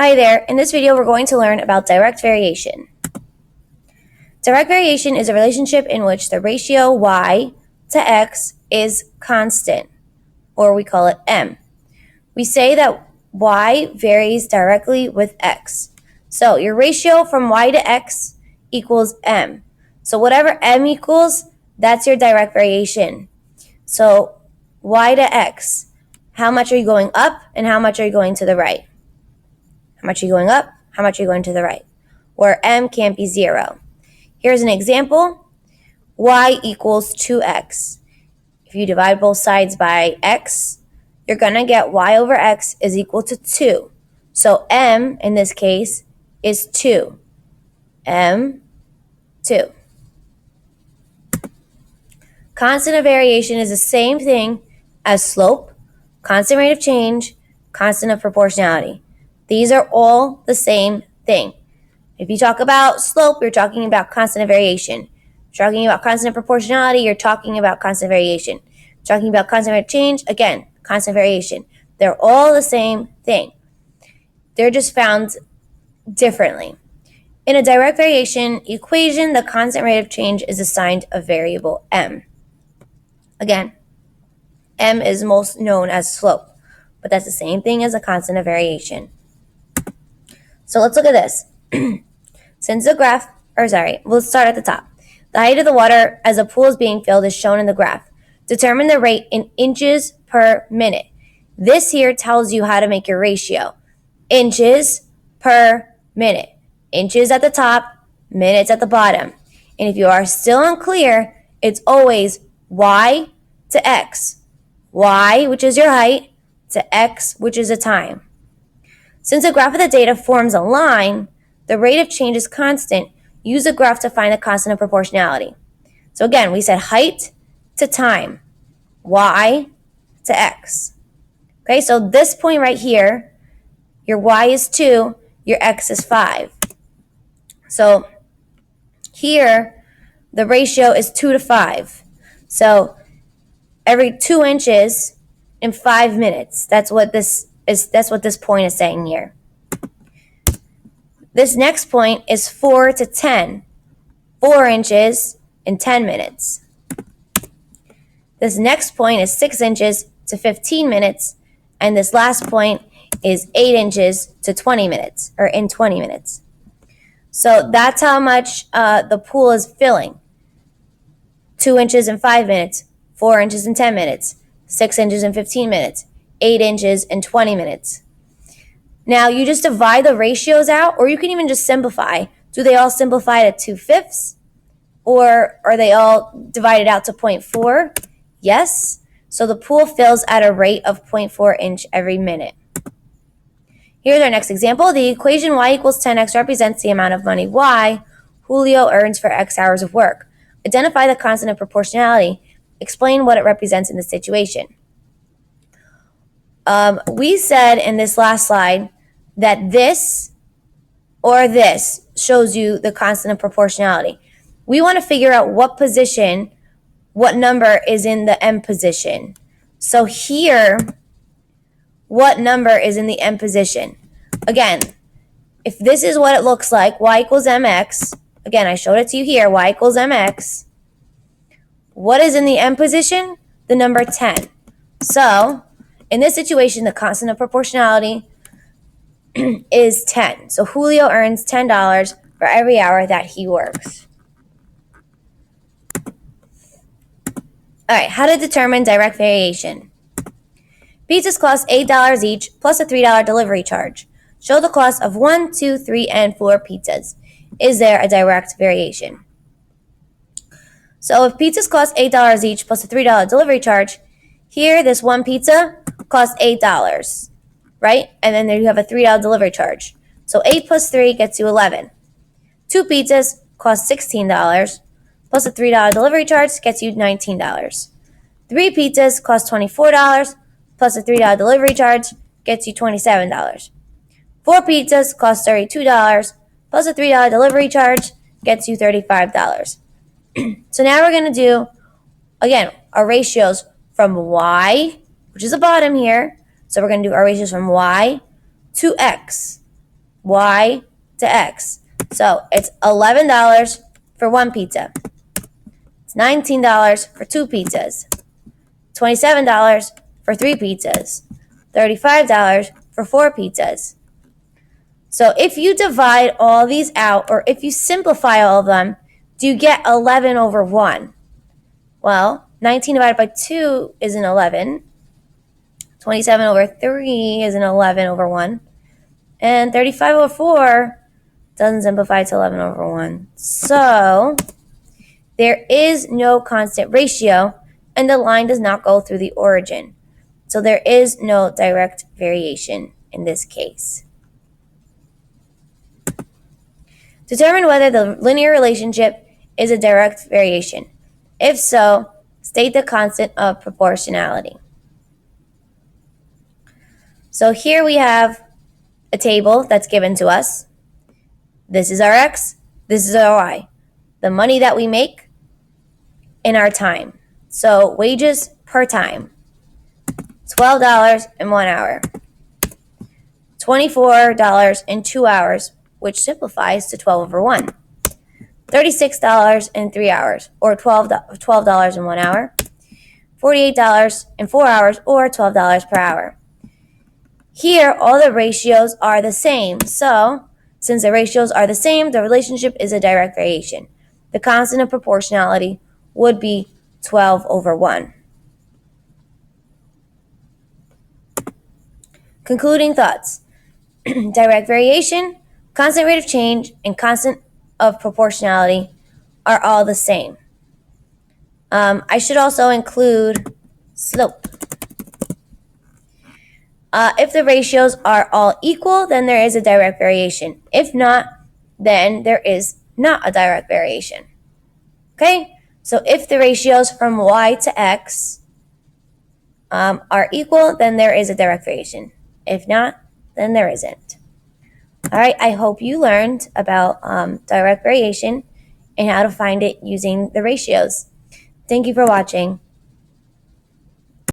Hi there, in this video we're going to learn about direct variation. Direct variation is a relationship in which the ratio y to x is constant, or we call it m. We say that y varies directly with x. So your ratio from y to x equals m. So whatever m equals, that's your direct variation. So y to x, how much are you going up and how much are you going to the right? How much are you going up? How much are you going to the right? Where m can't be 0. Here's an example. Y equals 2x. If you divide both sides by x, you're going to get y over x is equal to 2. So m, in this case, is 2. m, 2. Constant of variation is the same thing as slope, constant rate of change, constant of proportionality. These are all the same thing. If you talk about slope, you're talking about constant of variation. If you're talking about constant of proportionality, you're talking about constant variation. If you're talking about constant rate of change, again, constant variation. They're all the same thing. They're just found differently. In a direct variation equation, the constant rate of change is assigned a variable m. Again, m is most known as slope, but that's the same thing as a constant of variation. So let's look at this. Since the graph, let's start at the top. The height of the water as a pool is being filled is shown in the graph. Determine the rate in inches per minute. This here tells you how to make your ratio. Inches per minute. Inches at the top, minutes at the bottom. And if you are still unclear, it's always y to x. Y, which is your height, to x, which is the time. Since the graph of the data forms a line, the rate of change is constant. Use the graph to find the constant of proportionality. So again, we said height to time, y to x. Okay, so this point right here, your y is 2, your x is 5. So here, the ratio is 2 to 5. So every 2 inches in 5 minutes. That's what this point is saying here. This next point is 4 to 10. 4 inches in 10 minutes. This next point is 6 inches to 15 minutes. And this last point is 8 inches to 20 minutes, or in 20 minutes. So that's how much the pool is filling. 2 inches in 5 minutes, 4 inches in 10 minutes, 6 inches in 15 minutes, 8 inches in 20 minutes. Now, you just divide the ratios out, or you can even just simplify. Do they all simplify to 2/5? Or are they all divided out to 0.4? Yes. So the pool fills at a rate of 0.4 inch every minute. Here's our next example. The equation y equals 10x represents the amount of money y Julio earns for x hours of work. Identify the constant of proportionality. Explain what it represents in the situation. We said in this last slide that this or this shows you the constant of proportionality. We want to figure out what number is in the m position. So here, what number is in the m position? Again, if this is what it looks like, y equals mx, again, I showed it to you here, y equals mx. What is in the m position? The number 10. So, in this situation, the constant of proportionality is 10. So Julio earns $10 for every hour that he works. All right, how to determine direct variation. Pizzas cost $8 each plus a $3 delivery charge. Show the cost of 1, 2, 3, and 4 pizzas. Is there a direct variation? So if pizzas cost $8 each plus a $3 delivery charge, here this one pizza costs $8, right? And then there you have a $3 delivery charge. So 8 plus 3 gets you 11. 2 pizzas cost $16 plus a $3 delivery charge gets you $19. 3 pizzas cost $24 plus a $3 delivery charge gets you $27. 4 pizzas cost $32 plus a $3 delivery charge gets you $35. So now we're going to do, again, our ratios from y, which is the bottom here. So we're going to do our ratios from y to x. y to x. So it's $11 for one pizza. It's $19 for two pizzas. $27 for three pizzas. $35 for four pizzas. So if you divide all these out, or if you simplify all of them, do you get 11 over 1? Well, 19 divided by 2 is an 11. 27 over 3 is an 11 over 1. And 35 over 4 doesn't simplify to 11 over 1. So there is no constant ratio, and the line does not go through the origin. So there is no direct variation in this case. Determine whether the linear relationship is a direct variation. If so, state the constant of proportionality. So here we have a table that's given to us. This is our x, this is our y. The money that we make in our time. So wages per time. $12 in 1 hour. $24 in 2 hours, which simplifies to 12 over 1. $36 in 3 hours, or $12 in 1 hour. $48 in 4 hours, or $12 per hour. Here, all the ratios are the same. So, since the ratios are the same, the relationship is a direct variation. The constant of proportionality would be 12 over 1. Concluding thoughts. Direct variation, constant rate of change, and constant of proportionality are all the same. I should also include slope. If the ratios are all equal, then there is a direct variation. If not, then there is not a direct variation. Okay? So if the ratios from y to x are equal, then there is a direct variation. If not, then there isn't. All right, I hope you learned about direct variation and how to find it using the ratios. Thank you for watching.